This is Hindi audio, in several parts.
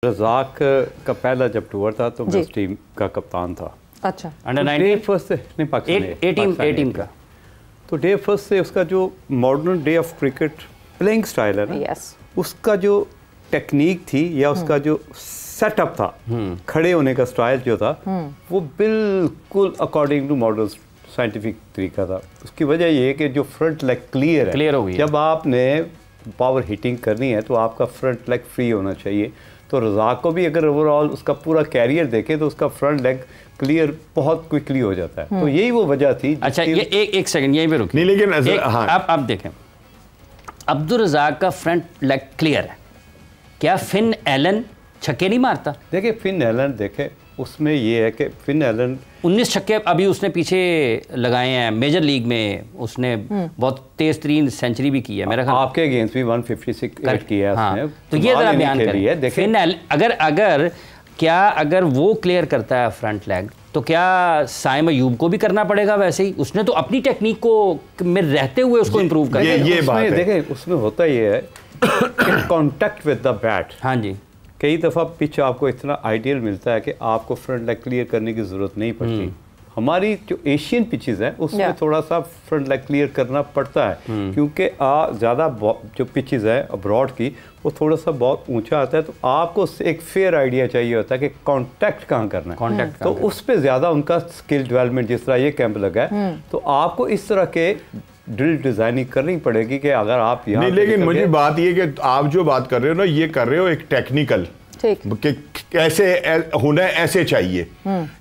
रज़ाक का पहला जब टूर था तो मैं उस टीम का कप्तान था। अच्छा, अंडर 19 फर्स्ट से नहीं, पाकिस्तान ए टीम का। तो डे फर्स्ट से उसका जो modern day of cricket playing style है ना, उसका जो टेक्निक थी या उसका जो सेटअप था, खड़े होने का स्टाइल जो था, वो बिल्कुल अकॉर्डिंग टू मॉडर्न साइंटिफिक तरीका था। उसकी वजह ये है कि जो फ्रंट लेग क्लियर हो गई। जब आपने पावर हिटिंग करनी है तो आपका फ्रंट लेग फ्री होना चाहिए। तो रज़ाक को भी अगर ओवरऑल उसका पूरा कैरियर देखें तो उसका फ्रंट लेग क्लियर बहुत क्विकली हो जाता है। तो यही वो वजह थी। अच्छा, ये एक सेकंड यहीं पे रुकिए। नहीं, लेकिन आप देखें, अब्दुल रज़ाक का फ्रंट लेग क्लियर है, क्या फिन एलन छक्के नहीं मारता? देखिए फिन एलन, देखे उसमें ये है कि फिन एलन 19 छक्के अभी उसने पीछे लगाए हैं मेजर लीग में। उसने बहुत तेज तरीन सेंचुरी भी की है मेरा ख्याल। आपके अगेंस्ट भी 156 किया है उसने। तो ये जरा बयान करिए, फिन एलन अगर वो क्लियर करता है फ्रंट लेग तो क्या साइम अयूब को भी करना पड़ेगा वैसे ही? उसने तो अपनी टेक्निक को में रहते हुए उसको इम्प्रूव कर ये बात है। देखें उसमें होता ये है कॉन्टैक्ट विद द बैट। हाँ जी, कई दफ़ा पिच आपको इतना आइडियल मिलता है कि आपको फ्रंट लेग क्लियर करने की ज़रूरत नहीं पड़ती। हमारी जो एशियन पिचेस हैं उसमें थोड़ा सा फ्रंट लेग क्लियर करना पड़ता है, क्योंकि ज़्यादा जो पिचेस हैं अब्रॉड की वो थोड़ा सा बहुत ऊंचा आता है। तो आपको एक फेयर आइडिया चाहिए होता है कि कॉन्टैक्ट कहाँ करना है। तो उस पर ज़्यादा उनका स्किल डेवलपमेंट, जिस तरह ये कैंप लगा है, तो आपको इस तरह के ड्रिल डिजाइनिंग करनी पड़ेगी कि अगर आप यहाँ नहीं, लेकिन मुझे बात ये कि आप जो बात कर रहे हो ना, ये कर रहे हो एक टेक्निकल कि कैसे होना ऐसे चाहिए।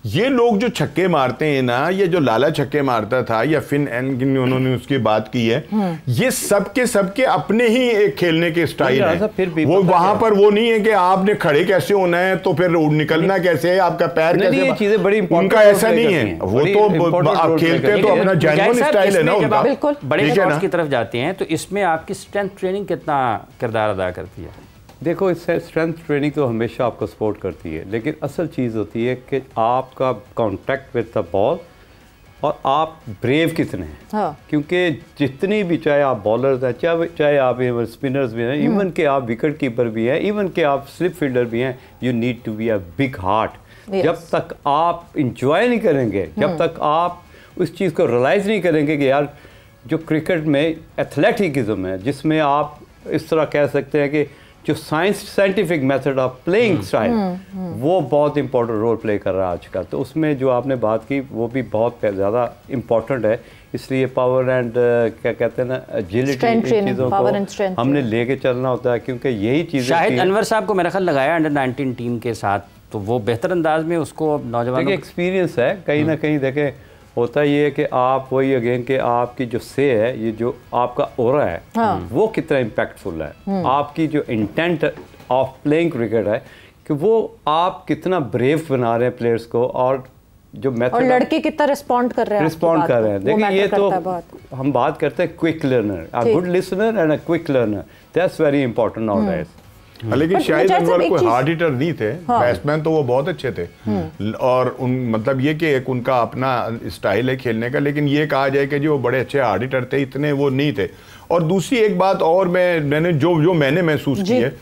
ये लोग जो छक्के मारते हैं ना, ये जो लाला छक्के मारता था या फिन एन उन्होंने उसकी बात की है, ये सबके अपने ही एक खेलने के स्टाइल है। वो वहां पर वो नहीं है कि आपने खड़े कैसे होना है तो फिर निकलना कैसे है, आपका पैर कैसे, चीजें बड़ी उनका ऐसा नहीं है। वो तो आप खेलते हैं तो अपना जेन्युइन स्टाइल है ना उनका। बड़े शॉट्स की तरफ जाते हैं तो इसमें आपकी स्ट्रेंथ ट्रेनिंग कितना किरदार अदा करती है? देखो, इससे स्ट्रेंथ ट्रेनिंग तो हमेशा आपको सपोर्ट करती है, लेकिन असल चीज़ होती है कि आपका कांटेक्ट विद द बॉल और आप ब्रेव कितने हैं। हाँ। क्योंकि जितनी भी, चाहे आप बॉलर्स हैं, चाहे आप स्पिनर्स भी हैं, इवन के आप विकेट कीपर भी हैं, इवन के आप स्लिप फील्डर भी हैं, you need to be a big heart. जब तक आप इंजॉय नहीं करेंगे, जब तक आप उस चीज़ को रियलाइज़ नहीं करेंगे कि यार जो क्रिकेट में एथलेटिकिज्म है, जिसमें आप इस तरह कह सकते हैं कि जो scientific method of playing style, वो बहुत इंपॉर्टेंट रोल प्ले कर रहा है आजकल। तो उसमें जो आपने बात की वो भी बहुत ज़्यादा इम्पोर्टेंट है। इसलिए पावर एंड क्या कहते हैं ना, एजिलिटी, इन चीज़ों को हमने लेके चलना होता है, क्योंकि यही चीज़ें। शाहिद अनवर साहब को मेरा ख्याल लगाया अंडर 19 टीम के साथ, तो वो बेहतर अंदाज में उसको नौजवान एक्सपीरियंस है कहीं ना कहीं। देखें होता ये है कि आप वही अगेन कि आपकी जो से है, ये जो आपका ओरा है, वो कितना इम्पैक्टफुल है। आपकी जो इंटेंट ऑफ प्लेइंग क्रिकेट है कि वो आप कितना ब्रेव बना रहे हैं प्लेयर्स को, और जो मेथड और लड़के कितना रिस्पॉन्ड कर रहे हैं। देखिए ये तो हम बात करते हैं quick learner, a good listener and a quick learner, that's very important nowadays. लेकिन शायद अनवर कोई हार्ड हिटर नहीं थे। बैट्समैन तो वो बहुत अच्छे थे, और मतलब ये कि एक उनका अपना स्टाइल है खेलने का, लेकिन ये कहा जाए कि जो वो बड़े अच्छे हार्ड हिटर थे, इतने वो नहीं थे। और दूसरी एक बात और मैंने जो मैंने महसूस की है,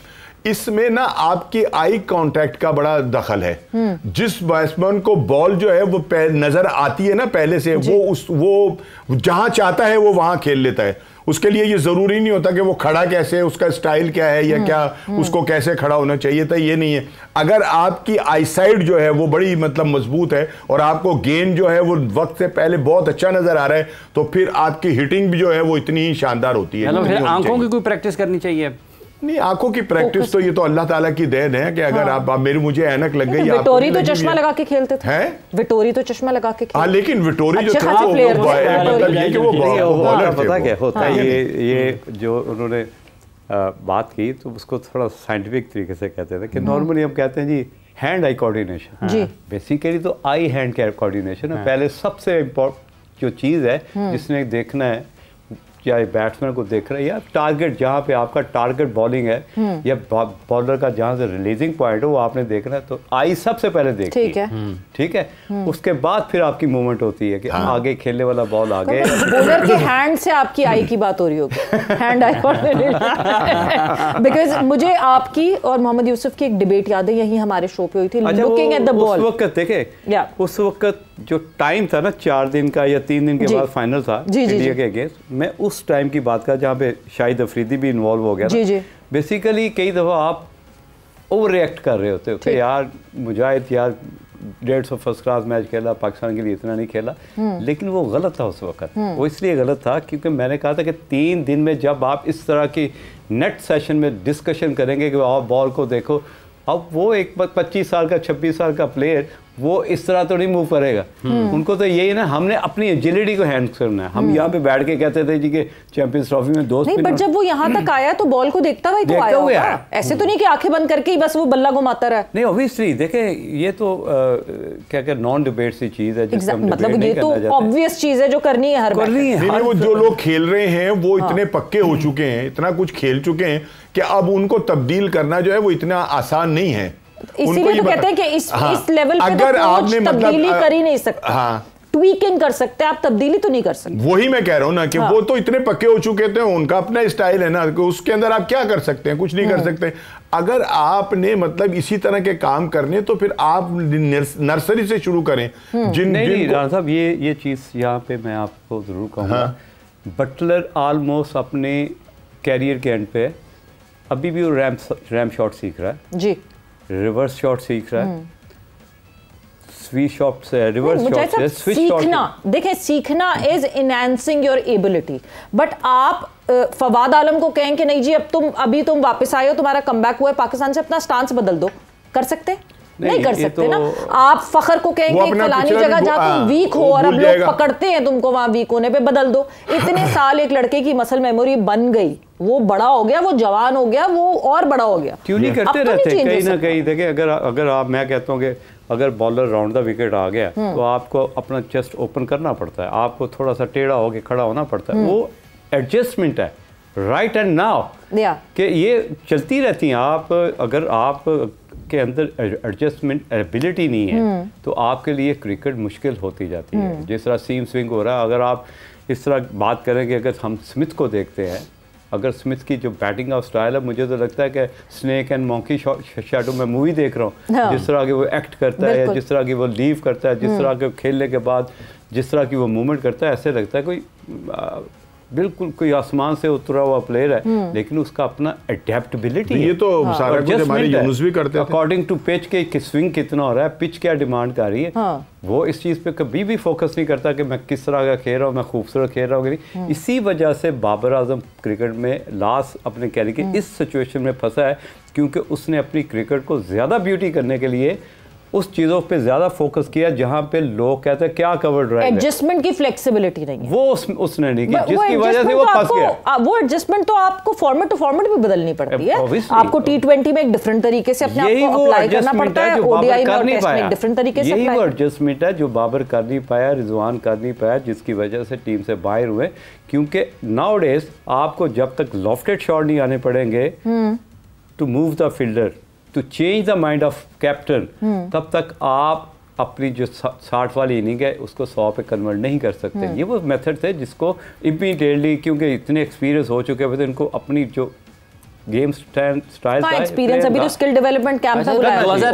इसमें ना आपकी आई कांटेक्ट का बड़ा दखल है। जिस बैट्समैन को बॉल जो है वो नजर आती है ना पहले से, वो जहां चाहता है वो वहां खेल लेता है। उसके लिए ये जरूरी नहीं होता कि वो खड़ा कैसे, उसका स्टाइल क्या है या क्या उसको कैसे खड़ा होना चाहिए था, ये नहीं है। अगर आपकी आईसाइट जो है वो बड़ी मतलब मजबूत है और आपको गेंद जो है वो वक्त से पहले बहुत अच्छा नजर आ रहा है, तो फिर आपकी हिटिंग भी जो है वो इतनी ही शानदार होती है। आंखों की कोई प्रैक्टिस करनी चाहिए? नहीं, आंखों की प्रैक्टिस तो ये तो अल्लाह ताला की देन है कि अगर आप मुझे ऐनक लग गई। विटोरी तो चश्मा लगा के खेलते थे। विटोरी तो चश्मा लगा के खेलते। हाँ, लेकिन विटोरी जो था मतलब ये कि वो बॉलर पता क्या होता है, ये जो उन्होंने बात की तो उसको थोड़ा साइंटिफिक तरीके से कहते थे कि नॉर्मली हम कहते हैं जी हैंड आई कोऑर्डिनेशन। बेसिकली तो आई हैंड कोऑर्डिनेशन है। पहले सबसे इम्पोर्टेंट जो चीज़ है जिसने देखना है, चाहे बैट्समैन को देख रहे हैं या टारगेट जहाँ पे आपका टारगेट बॉलिंग है या बॉलर का जहाँ से रिलीजिंग पॉइंट हो वो आपने देखना है तो आई सबसे पहले देखती है, ठीक है। उसके बाद फिर आपकी मूवमेंट होती है कि आगे खेलने वाला बॉल आगे। बॉलर के हैंड से आपकी आई की बात हो रही होगी, हैंड आई बिकॉज मुझे आपकी और मोहम्मद यूसुफ की एक डिबेट याद है, यही हमारे शो पे हुई थी, लुकिंग एट द बॉल। उस वक्त देखे उस वक्त जो टाइम था ना 4 दिन का या 3 दिन के बाद फाइनल था इंडिया के अगेंस्ट, मैं उस टाइम की बात कर जहाँ पे शाहिद अफरीदी भी इन्वॉल्व हो गया था। बेसिकली कई दफ़ा आप ओवर रिएक्ट कर रहे होते हो कि यार मुजाहिद यार 150 फर्स्ट क्लास मैच खेला, पाकिस्तान के लिए इतना नहीं खेला, लेकिन वो गलत था उस वक्त। वो इसलिए गलत था क्योंकि मैंने कहा था कि 3 दिन में जब आप इस तरह की नेट सेशन में डिस्कशन करेंगे कि आप बॉल को देखो, अब वो एक 25 साल का 26 साल का प्लेयर वो इस तरह तो नहीं मूव करेगा। उनको तो यही है ना, हमने अपनी एजिलिटी को हैंड करना है। हम यहाँ पे बैठ के कहते थे जी कि चैंपियंस ट्रॉफी में दोस्त नहीं, बट जब वो यहाँ तक आया तो बॉल को देखता हुआ तो आया होगा, ऐसे तो नहीं कि आंखें बंद करके ही बस वो बल्ला घुमाता रहा। नहीं ऑब्वियसली देखें ये तो क्या क्या नॉन डिबेट सी चीज है, मतलब ये तो ऑब्वियस चीज है जो करनी है, हर करनी है। वो जो लोग खेल रहे हैं वो इतने पक्के हो चुके हैं, इतना कुछ खेल चुके हैं कि अब उनको तब्दील करना जो है वो इतना आसान नहीं है। इसीलिए तो कहते हैं कि इस लेवल पे अगर आपने तब्दीली कर ही नहीं सकते, ट्वीकिंग कर सकते हैं आप, तब्दीली तो नहीं कर सकते। वही मैं कह रहा हूं ना कि वो तो इतने पक्के हो चुके थे, उनका अपना स्टाइल है ना कि उसके अंदर आप क्या कर सकते हैं, कुछ नहीं कर सकते। अगर आपने मतलब इसी तरह के काम करने तो फिर आप नर्सरी से शुरू करें। नहीं राणा साहब ये चीज यहाँ पे मैं आपको जरूर कहूँगा, बटलर ऑलमोस्ट अपने कैरियर के एंड पे अभी भी वो रैम शॉट सीख रहा है जी, रिवर्स शॉट सीख रहा है, स्वीट शॉट से रिवर्स शॉट से स्विच शॉट। देखिए सीखना is enhancing your ability, but आप फवाद आलम को कहें कि नहीं जी अब तुम वापस आए हो, तुम्हारा कमबैक हुआ है पाकिस्तान से, अपना स्टांस बदल दो, कर सकते नहीं कर सकते तो ना। आप फखर को कहेंगे फलानी जगह जहाँ तुम वीक हो और अब लोग पकड़ते हैं तुमको वहां वीक होने पे, बदल दो। इतने साल एक लड़के की मसल मेमोरी बन गई, वो बड़ा हो गया, वो जवान हो गया, वो और बड़ा हो गया। क्यों नहीं करते रहते कहीं ना कहीं। देखिए अगर आप मैं कहता हूँ कि अगर बॉलर राउंड द विकेट आ गया तो आपको अपना चेस्ट ओपन करना पड़ता है, आपको थोड़ा सा टेढ़ा होकर खड़ा होना पड़ता है, वो एडजस्टमेंट है राइट एंड नाउ कि ये चलती रहती हैं। आप अगर आप के अंदर एडजस्टमेंट एबिलिटी नहीं है तो आपके लिए क्रिकेट मुश्किल होती जाती है। जिस तरह सीम स्विंग हो रहा है, अगर आप इस तरह बात करें कि अगर हम स्मिथ को देखते हैं, अगर स्मिथ की जो बैटिंग का स्टाइल है, मुझे तो लगता है कि स्नेक एंड मॉन्की शैडो में मूवी देख रहा हूँ, जिस तरह की वो एक्ट करता है, जिस तरह की वो लीव करता है, जिस तरह के खेलने के बाद जिस तरह की वो मूवमेंट करता है, ऐसे लगता है कोई बिल्कुल कोई आसमान से उतरा हुआ प्लेयर है, लेकिन उसका अपना अडेप्टेबिलिटी ये तो सारा कुछ हमारे यूनुस भी करते हैं। अकॉर्डिंग टू पिच के स्विंग कितना हो रहा है, पिच क्या डिमांड कर रही है, वो इस चीज़ पे कभी भी फोकस नहीं करता कि मैं किस तरह का खेल रहा हूँ, मैं खूबसूरत खेल रहा हूँ कि नहीं। इसी वजह से बाबर आजम क्रिकेट में लास्ट अपने कैरियर की इस सिचुएशन में फंसा है, क्योंकि उसने अपनी क्रिकेट को ज़्यादा ब्यूटी करने के लिए उस चीजों पे ज्यादा फोकस किया जहां पे लोग कहते हैं क्या कवर ड्राइव है, एडजस्टमेंट की फ्लेक्सिबिलिटी नहीं है, वो उसने नहीं की, जिसकी वजह से वो फंस गया। वो एडजस्टमेंट तो आपको फॉर्मेट टू फॉर्मेट भी बदलनी पड़ती है, आपको T20 में एक डिफरेंट तरीके से अपने आप को अप्लाई करना पड़ता है, ओडीआई में और टेस्ट में एक डिफरेंट तरीके से। यही वो एडजस्टमेंट है जो बाबर कर नहीं पाया, रिजवान कर नहीं पाया, जिसकी वजह से टीम से बाहर हुए। क्योंकि नाउडेज आपको जब तक लॉफ्टेड शॉट नहीं आने पड़ेंगे to move the fielder, to change the mind of captain, तब तक आप अपनी जो 60 वाली इनिंग है उसको 100 पे कन्वर्ट नहीं कर सकते। ये वो मेथड थे जिसको इमीडिएटली, क्योंकि इतने एक्सपीरियंस हो चुके थे, इनको अपनी जो गेम स्टाइल एक्सपीरियंस, अभी तो स्किल डेवलपमेंट कैंप था।